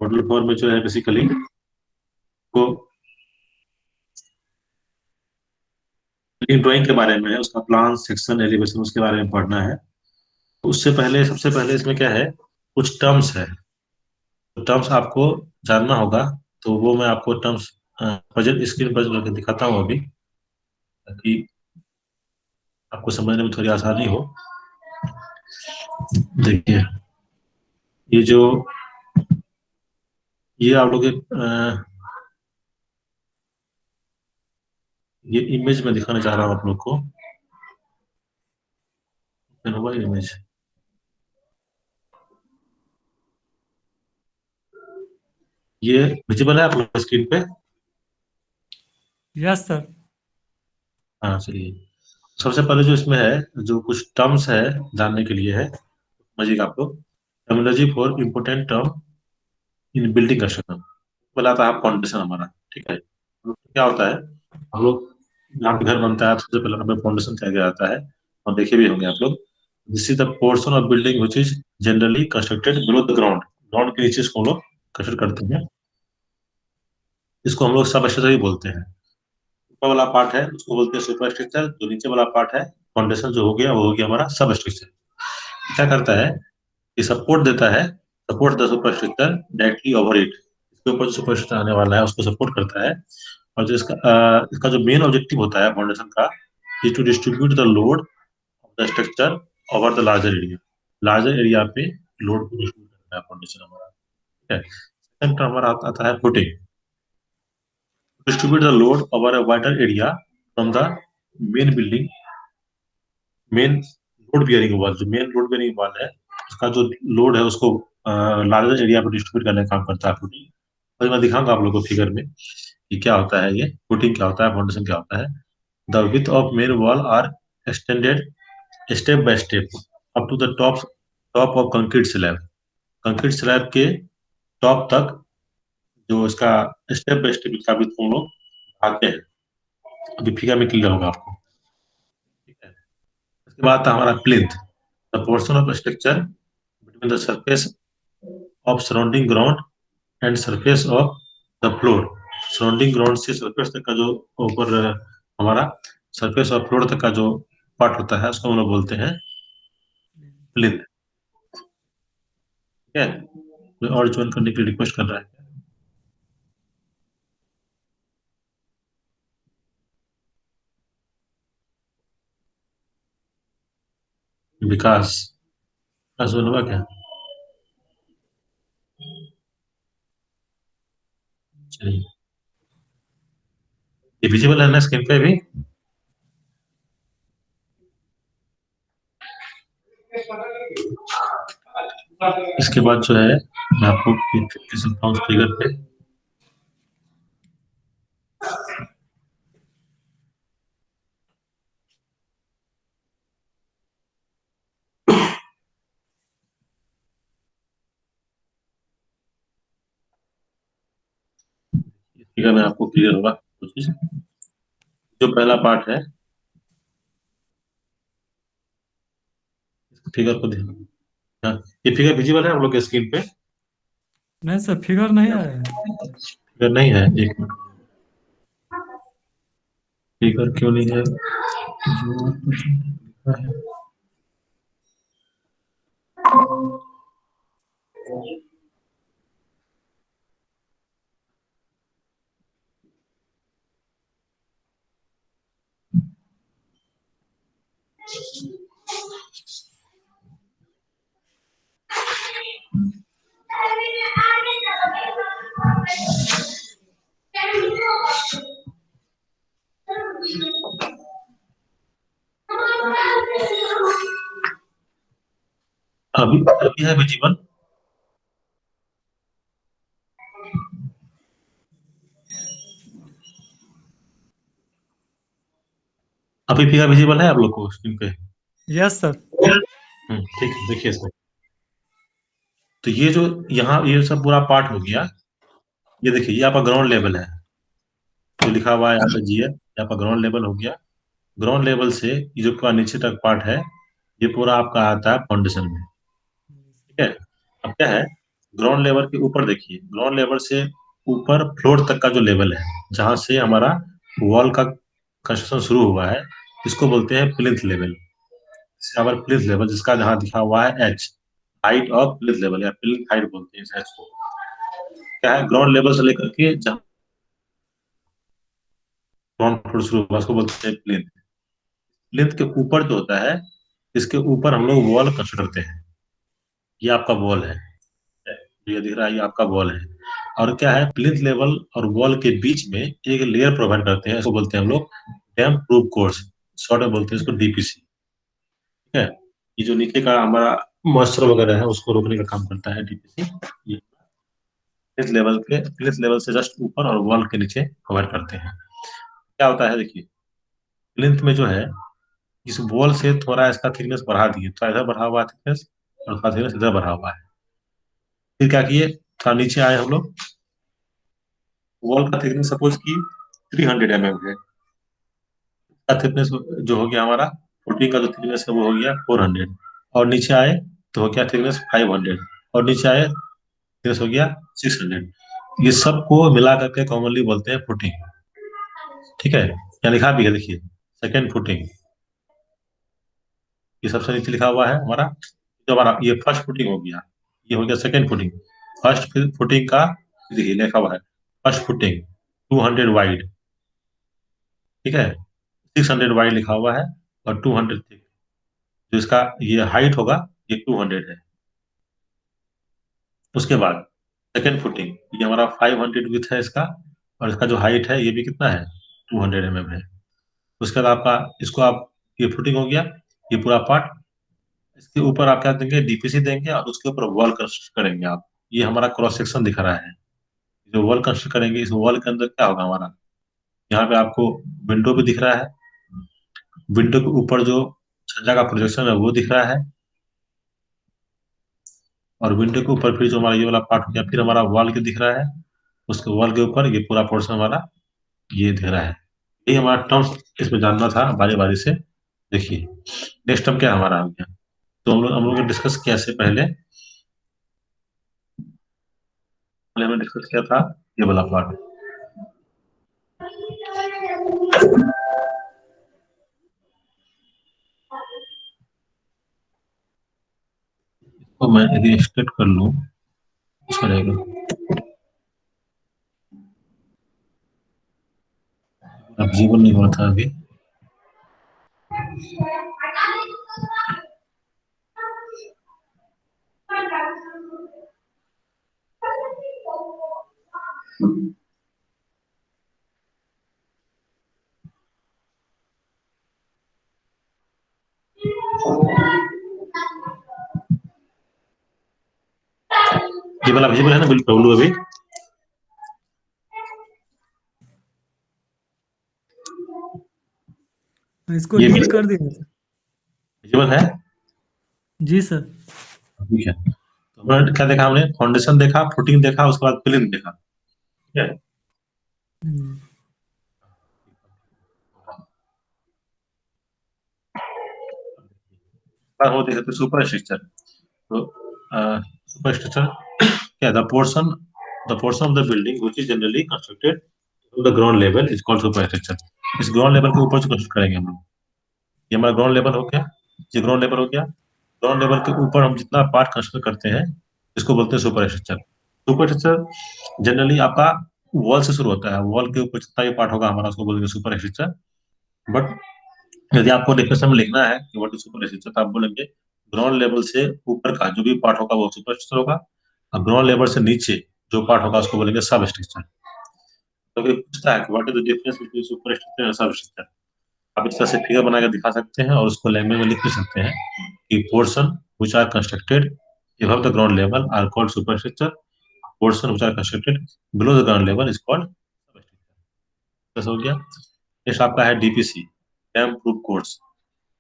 Module 4 में जो है बेसिकली को ड्राइंग के बारे में है, उसका प्लान सेक्शन एलिवेशन उसके बारे में पढ़ना है। उससे पहले सबसे पहले इसमें क्या है, कुछ टर्म्स है, तो टर्म्स आपको जानना होगा। तो वो मैं आपको टर्म्स प्रेजेंट स्क्रीन पर करके दिखाता हूँ अभी, ताकि आपको समझने में थोड़ी आसानी हो। देखिए, ये जो ये आप लोग ये इमेज में दिखाना चाह रहा हूँ आप लोग को। होगा इमेज, ये विजिबल है आप लोग स्क्रीन पे? Yes sir. हाँ चलिए, सबसे पहले जो इसमें है, जो कुछ टर्म्स है जानने के लिए है, समझिएगा आप लोग। Terminology for important term in building construction बताता है फाउंडेशन हमारा। ठीक है, हम लोग क्या होता है, हम लोग जहाँ पे घर बनता है सबसे पहले हमें फाउंडेशन क्या जाता है, और देखे भी होंगे आप लोग। This is the portion of building which is generally constructed below the ground. Ground के नीचे इसको हम लोग कंस्ट्रक्ट करते हैं। इसको हम लोग सब ही बोलते हैं। ऊपर वाला पार्ट है उसको बोलते हैं सुपर स्ट्रक्चर, जो नीचे वाला पार्ट है फाउंडेशन जो हो गया वो हो गया हमारा सब स्ट्रक्चर। क्या करता है, ये सपोर्ट देता है, support the super structure directly over it. इसके ऊपर जो सुपर स्ट्रक्चर आने वाला है उसको सपोर्ट करता है। और जो इसका जो मेन ऑब्जेक्टिव होता है फाउंडेशन का, is to distribute the load of the structure over the larger area. Larger area पे लोड को डिस्ट्रीब्यूट करता है फाउंडेशन हमारा। ठीक है, सेकंड हमारा आता है footing. Distribute the load over a wider area from the main building. Main load bearing wall, जो मेन लोड बियरिंग वॉल है उसका जो लोड है उसको लार्जर एरिया पर डिस्ट्रीब्यूट करने का काम करता है फुटिंग। और मैं दिखाऊंगा आप लोगों को फिगर में कि क्या होता है, ये फुटिंग क्या होता है, फाउंडेशन क्या होता है। The width of main wall are extended step by step up to the top top of concrete slab. Concrete slab के टॉप तक जो इसका स्टेप बाय स्टेप इसका भी हम लोग आते हैं। अभी फिगर में क्लियर होगा आपको। ठीक है, इसके बाद था हमारा plinth, the portion of structure between the surface of surrounding ground and surface of the floor. Surrounding ground से सरफेस तक का जो ऊपर हमारा सरफेस और फ्लोर तक का जो पार्ट होता है उसको हम लोग बोलते हैं प्लिंथ। ठीक है, कोई और ज्वाइन करने की रिक्वेस्ट कर रहा है? विकास, विकास ज्वाइन हुआ क्या? चलिए, ये विजिबल है ना स्क्रीन पे भी? इसके बाद जो है मैं आपको दिखा सकता हूँ फिगर पे। इस फिगर में आपको क्लियर होगा कुछ चीज। जो पहला पार्ट है, फिगर को ध्यान, हाँ, ये फिगर विजिबल है आप लोग के स्क्रीन पे? नहीं सर, फिगर नहीं आया है। फिगर नहीं है, एक मिनट। फिगर क्यों नहीं है? जो कुछ लिखा है, अभी अभी है विजिबल? अभी फिगर विजिबल है आप लोग को स्क्रीन पे? Yes sir. ठीक है, देखिए इसमें, तो ये जो यहाँ ये सब पूरा पार्ट हो गया। ये देखिए, ये आपका ग्राउंड लेवल है, जो लिखा हुआ है यहाँ पे जी है, यहाँ पर ग्राउंड लेवल हो गया। ग्राउंड लेवल से ये जो पूरा नीचे तक पार्ट है, ये पूरा आपका आता है फाउंडेशन में। ठीक है, अब क्या है, ग्राउंड लेवल के ऊपर देखिए, ग्राउंड लेवल से ऊपर फ्लोर तक का जो लेवल है, जहां से हमारा वॉल का कंस्ट्रक्शन शुरू हुआ है, इसको बोलते हैं प्लिंथ लेवल। हमारा प्लिंथ लेवल, जिसका जहाँ दिखा हुआ है H, height of plinth level या प्लिंथ हाइट बोलते हैं इस एच को। क्या है, ग्राउंड लेवल से लेकर के जहाँ ग्राउंड फ्लोर शुरू हुआ उसको बोलते हैं प्लिंथ। प्लिंथ के ऊपर जो होता है, इसके ऊपर हम लोग वॉल कंस्ट्रक्ट करते हैं। ये आपका वॉल है, ये दिख रहा है, ये आपका वॉल है। और क्या है, प्लिंथ लेवल और वॉल के बीच में एक लेयर प्रोवाइड करते हैं, इसको बोलते हैं हम लोग डैम्प प्रूफ कोर्स, शॉर्ट में बोलते हैं इसको डीपीसी। ठीक है, ये जो नीचे का हमारा मॉइस्चर वगैरह है उसको रोकने का काम करता है डीपीसी। ये प्लिंथ लेवल से जस्ट ऊपर और वॉल के नीचे प्रोवाइड करते हैं। क्या होता है देखिए, प्लिंथ में जो है, इस वॉल से थोड़ा इसका थिकनेस बढ़ा दिए, थोड़ा इधर बढ़ा हुआ है थिकनेस, और थोड़ा थिकनेस इधर बढ़ा हुआ है। फिर क्या किए, थोड़ा नीचे आए हम लोग, वॉल का थिकनेस सपोज की 300 mm है, का थिकनेस जो हो गया हमारा, फुटिंग का जो थिकनेस है वो हो गया 400। और नीचे आए तो हो गया थिकनेस 500। और नीचे आए थिकनेस हो गया 600। ये सबको मिला करके कॉमनली बोलते हैं फुटिंग। ठीक है, यहाँ लिखा भी है देखिए, सेकेंड फुटिंग, ये सबसे नीचे लिखा हुआ है हमारा। जो हमारा ये फर्स्ट फुटिंग हो गया, ये हो गया सेकेंड फुटिंग। फर्स्ट फुटिंग का देखिए लिखा हुआ है, फर्स्ट फुटिंग 200 वाइड। ठीक है, 600 वाइड लिखा हुआ है, और 200 थिक। जो इसका ये हाइट होगा, ये 200 है। उसके बाद सेकेंड फुटिंग, ये हमारा 500 विथ है इसका, और इसका जो हाइट है ये भी कितना है, 200 mm है। उसके बाद आपका, इसको आप, ये फुटिंग हो गया, ये पूरा पार्ट। इसके ऊपर आप क्या देंगे, डीपीसी देंगे, और उसके ऊपर वॉल कंस्ट्रक्ट करेंगे आप। ये हमारा क्रॉस सेक्शन दिख रहा है। जो वॉल कंस्ट्रक्ट करेंगे, इस वॉल के अंदर क्या होगा हमारा, यहाँ पे आपको विंडो भी दिख रहा है। विंडो के ऊपर जो छज्जा का प्रोजेक्शन है वो दिख रहा है। और विंडो के ऊपर फिर जो हमारा ये वाला पार्ट हो गया, फिर हमारा वॉल के दिख रहा है। उसके वॉल के ऊपर ये पूरा पोर्शन हमारा ये दिख रहा है। ये हमारा टर्म्स इसमें जानना था बारी बारी से। देखिए, नेक्स्ट टर्म क्या हमारा आ गया, तो हम लोग ने डिस्कस किया इससे पहले, हमने डिस्कस किया था ये वाला पार्ट। तो मैं यदि एक्सट्रैक्ट कर लूँ, अच्छा रहेगा। अब जीवन नहीं हुआ था अभी। ये वाला विजिबल है ना बिल्कुल अभी। इसको ये हील कर दिया सर। विजिबल है। जी सर। ठीक है, तो हमने क्या देखा, हमने फाउंडेशन देखा, फुटिंग देखा, उसके बाद प्लिंथ देखा। ठीक है, हम्म, अब वो देखे तो सुपर स्ट्रक्चर। तो सुपर स्ट्रक्चर क्या, the portion of the building which is generally constructed the ground level is called super structure. इस ग्राउंड लेवल के ऊपर से कंस्ट्रक्ट करेंगे हम लोग। ये हमारा ग्राउंड लेवल हो गया, ये ग्राउंड लेवल हो गया। ग्राउंड लेवल के ऊपर हम जितना पार्ट कंस्ट्रक्ट करते हैं, इसको बोलते हैं super structure. Super structure generally आपका वॉल से शुरू होता है, वॉल के ऊपर जितना भी पार्ट होगा हमारा उसको बोलेंगे सुपर स्ट्रक्चर। बट यदि आपको डेफिनेशन में लिखना है कि व्हाट इज सुपर स्ट्रक्चर, तो आप बोलेंगे ग्राउंड लेवल से ऊपर का जो भी पार्ट होगा वो सुपर स्ट्रक्चर होगा, और ग्राउंड लेवल से नीचे जो पार्ट होगा उसको बोलेंगे सब स्ट्रक्चर। तो ये पूछता है कि what is the difference between super structure और सब स्ट्रक्चर। आप इस तरह से फिगर बनाकर दिखा सकते हैं, और उसको लैंग्वेज में लिख भी सकते हैं कि portion which are constructed above the ground level are called superstructure. Portion which are constructed below the ground level is called substructure। बस हो गया। नेक्स्ट आपका है डीपीसी, डैम प्रूफ कोर्स।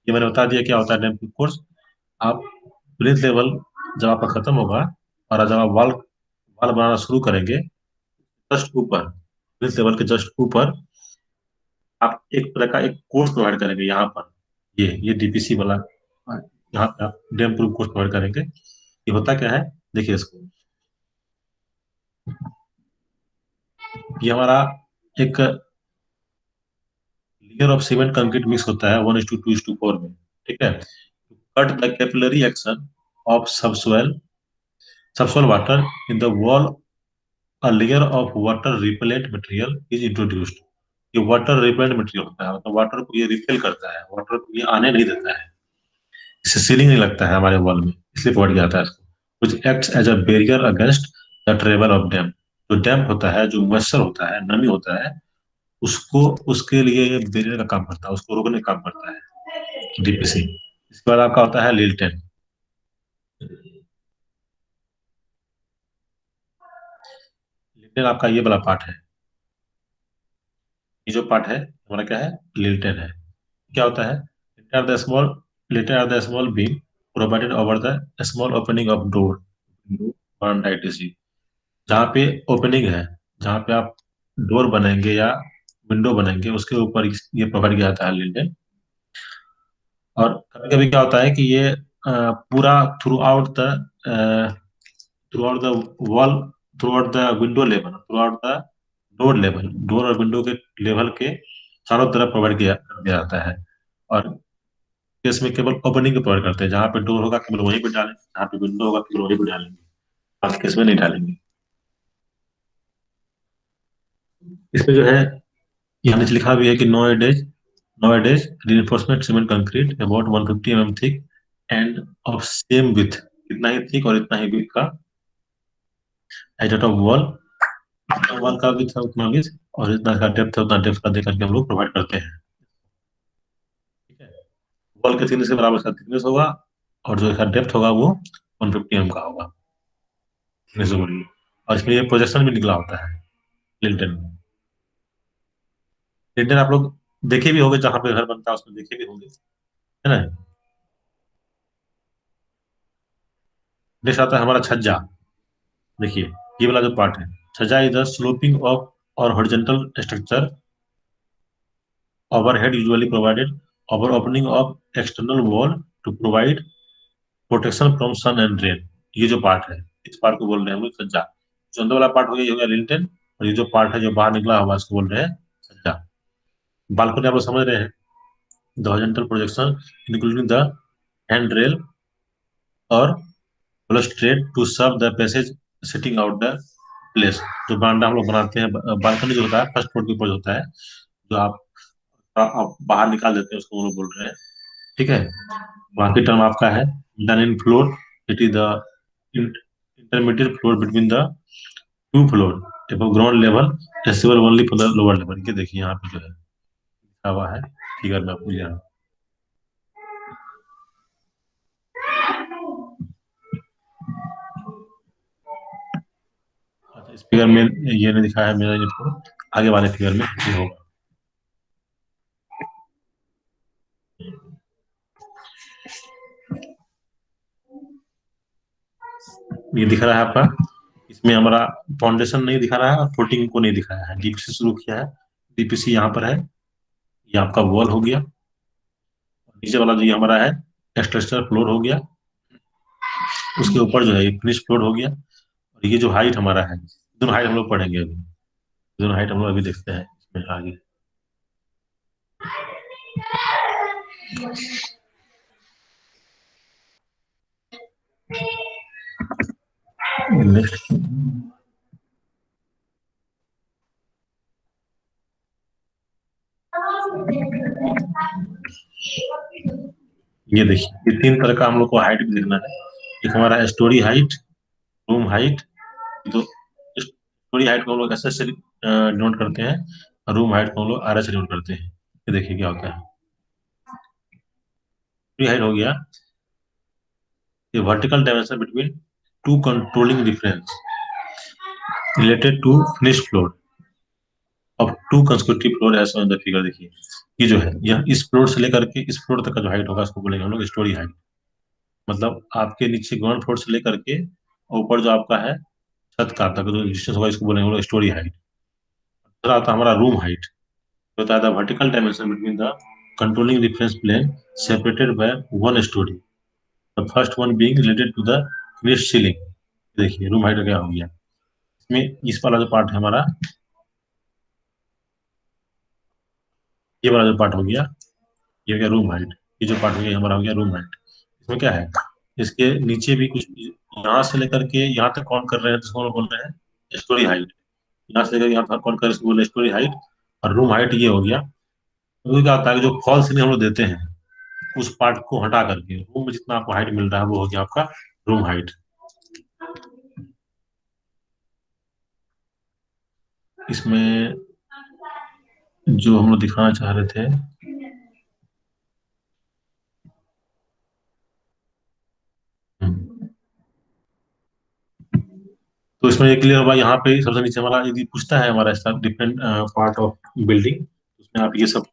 ये मैंने बता दिया क्या होता है डैम प्रूफ कोर्स। आप प्लिंथ लेवल जब आपका खत्म होगा, और जब आप वॉल वॉल बनाना शुरू करेंगे, जस्ट ऊपर, प्लिंथ लेवल के जस्ट ऊपर आप एक तरह का एक कोर्स प्रोवाइड करेंगे यहाँ पर। ये डीपीसी वाला, यहाँ पे आप डैम प्रूफ कोर्स प्रोवाइड करेंगे। ये होता क्या है, देखिए इसको, ये हमारा एक layer of cement concrete mix होता है 1:2:4 में। ठीक है, cut the capillary action of subsoil water in the wall, a layer of water repellent material is introduced. ये वाटर रिपेलेंट मटेरियल होता है, मतलब वाटर को ये रिपेल करता है, वाटर को ये आने नहीं देता है, इससे सीलिंग नहीं लगता है हमारे वॉल में, इसलिए प्रोवाइड किया जाता है इसको। Which acts as a barrier against the travel of damp. जो डैम होता है, जो मॉइस्चर होता है, नमी होता है, उसको, उसके लिए ये बैरियर का काम करता है, उसको रोकने का काम करता है डीपीसी। इसके बाद आपका होता है लिल्टन। लिल्टन आपका ये वाला पार्ट है, ये जो पार्ट है हमारा क्या है, लिल्टन है। क्या होता है, lintel are the small lintel are the small beam provided over the small opening of door etc. जहाँ पे ओपनिंग है, जहाँ पे आप डोर बनेंगे या विंडो बनेंगे, उसके ऊपर ये प्रोवाइड किया जाता है लिल्टन। और कभी कभी क्या होता है कि ये पूरा through out the through out the wall, through out the window level, through out the door level, door और विंडो के लेवल के चारों तरफ प्रोवाइड किया कर दिया जाता है। और केस में केवल ओपनिंग प्रोवाइड करते हैं, जहाँ पे डोर होगा केवल वहीं पे डालेंगे, जहाँ पे विंडो होगा केवल वहीं पे डालेंगे, बाकी केस में नहीं डालेंगे। इसमें जो है यहाँ नीचे लिखा भी है कि nowadays reinforcement cement concrete about 150 mm thick and of same width, इतना ही थिक और इतना ही width का हाइट ऑफ वॉल, वॉल का विड्थ है उतना विड्थ, और इतना का डेप्थ है उतना डेप्थ का देकर के हम लोग प्रोवाइड करते हैं। ठीक है, वॉल के थिकनेस के बराबर इसका थिकनेस होगा, और जो इसका डेप्थ होगा वो 150 mm का होगा थिकनेस बोलिए। और इसमें ये प्रोजेक्शन भी निकला होता है लिंटन में। लिंटन आप लोग देखे भी होंगे, जहाँ पे घर बनता है उसमें देखे भी होंगे, है ना। नेक्स्ट आता है हमारा छज्जा। देखिए, ये वाला जो पार्ट है, chhajja is the sloping of और horizontal structure overhead usually provided over opening of external wall to provide protection from sun and rain. ये जो पार्ट है, इस पार्ट को बोल रहे हैं हम लोग छज्जा। जो अंदर वाला पार्ट हो गया, ये हो गया लिंटेन, और ये जो पार्ट है जो बाहर निकला हुआ इसको बोल रहे हैं छज्जा। बालकनी आप लोग समझ रहे हैं, the horizontal projection including the hand rail और balustrade to serve the passage sitting out the place. जो बांडा हम लोग बनाते हैं, बालकनी जो होता है फर्स्ट फ्लोर के ऊपर जो होता है, जो आप बाहर निकाल देते हैं, उसको हम लोग बोल रहे हैं। ठीक है, बाकी टर्म आपका है done in floor, it is the intermediate floor between the two floor above ground level, accessible only for the lower level. ये देखिए यहाँ पे जो है लिखा हुआ है फिगर में आपको यहाँ। अच्छा, इस फिगर में ये नहीं दिखा है मेरा, इसको आगे वाले फिगर में ये होगा। ये दिख रहा है आपका, इसमें हमारा फाउंडेशन नहीं दिखा रहा है और फुटिंग को नहीं दिखाया है, डीपीसी शुरू किया है, डीपीसी यहाँ पर है। ये आपका वॉल हो गया, नीचे वाला जो ये हमारा है स्ट्रक्चर फ्लोर हो गया, उसके ऊपर जो है ये फिनिश फ्लोर हो गया। और ये जो हाइट हमारा है, दोनों हाइट हम लोग पढ़ेंगे अभी, दोनों हाइट हम लोग अभी देखते हैं इसमें आगे। नेक्स्ट, ये देखिए, ये तीन तरह का हम लोग को हाइट भी देखना है। एक हमारा स्टोरी हाइट, रूम हाइट। तो स्टोरी हाइट को हम लोग एस एस से डिनोट करते हैं, और रूम हाइट को हम लोग आर एस से डिनोट करते हैं। ये देखिए क्या होता है, स्टोरी हाइट हो गया ये vertical dimension between two controlling difference related to finish floor of two consecutive floor as on the figure. देखिए, ये जो है यह इस फ्लोर से लेकर के इस फ्लोर तक का जो हाइट होगा इसको बोलेंगे हम लोग स्टोरी हाइट। मतलब आपके नीचे ग्राउंड फ्लोर से लेकर के ऊपर जो आपका है छत का तक जो डिस्टेंस होगा इसको बोलेंगे हम लोग स्टोरी हाइट। दूसरा आता है हमारा रूम हाइट, होता है the vertical dimension between the controlling reference plane separated by one storey, the first one being related to the finish ceiling. देखिए रूम हाइट क्या हो गया, इसमें इस वाला जो पार्ट है हमारा ये वाला जो पार्ट हो गया, ये हो गया रूम हाइट। ये जो पार्ट हो गया ये हमारा हो गया रूम हाइट। इसमें क्या है, इसके नीचे भी कुछ, यहाँ से लेकर के यहाँ तक काउंट कर रहे हैं, जिसको हम लोग बोल रहे हैं स्टोरी हाइट। यहाँ से लेकर यहाँ तक काउंट कर इसको बोले स्टोरी हाइट। और रूम हाइट ये हो गया। तो क्या होता है कि जो फॉल सीलिंग हम लोग देते हैं, उस पार्ट को हटा करके रूम में जितना आपको हाइट मिल रहा है वो हो गया आपका रूम हाइट। इसमें जो हम लोग दिखाना चाह रहे थे, हम्म, तो इसमें ये क्लियर हुआ। यहाँ पे सबसे नीचे हमारा यदि पूछता है हमारा डिफरेंट पार्ट ऑफ बिल्डिंग, उसमें आप ये सब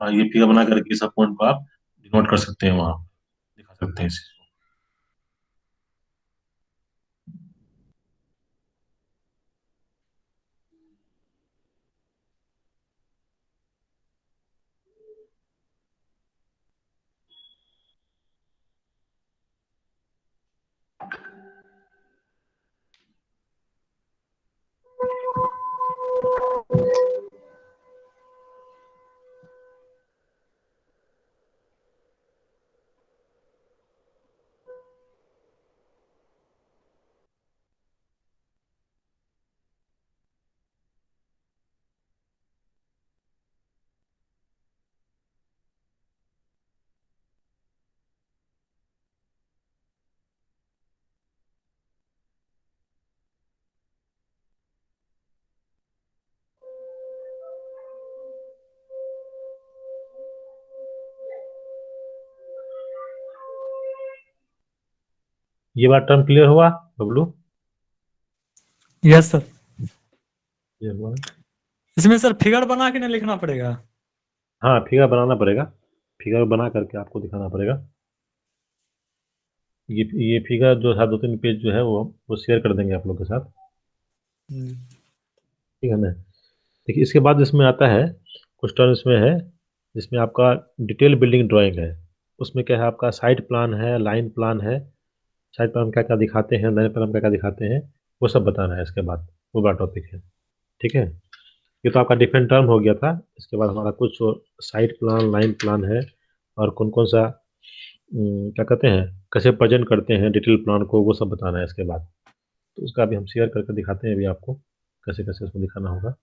ये फिगर बना करके सब पॉइंट को आप डिनोट कर सकते हैं, वहाँ दिखा सकते हैं इसे। ये बात टर्म क्लियर हुआ बबलू? Yes sir. क्लियर हुआ ना? इसमें सर फिगर बना के नहीं लिखना पड़ेगा? हाँ, फिगर बनाना पड़ेगा। फिगर बना करके आपको दिखाना पड़ेगा। ये फिगर जो है 2-3 पेज जो है वो शेयर कर देंगे आप लोग के साथ। हम्म। ठीक है ना? देखिए, इसके बाद इसमें आता है, कुछ टर्म इसमें है जिसमें आपका डिटेल बिल्डिंग ड्राइंग है। उसमें क्या है, आपका साइड प्लान है, लाइन प्लान है। साइड प्लान क्या क्या दिखाते हैं, लाइन प्लान क्या क्या दिखाते हैं, वो सब बताना है इसके बाद। वो बड़ा टॉपिक है। ठीक है? ये तो आपका डिफरेंट टर्म हो गया था। इसके बाद हमारा कुछ साइड प्लान, लाइन प्लान है, और कौन कौन सा क्या कहते हैं, कैसे प्रेजेंट करते हैं डिटेल प्लान को, वो सब बताना है इसके बाद। तो उसका अभी हम शेयर करके दिखाते हैं अभी आपको, कैसे कैसे उसको दिखाना होगा।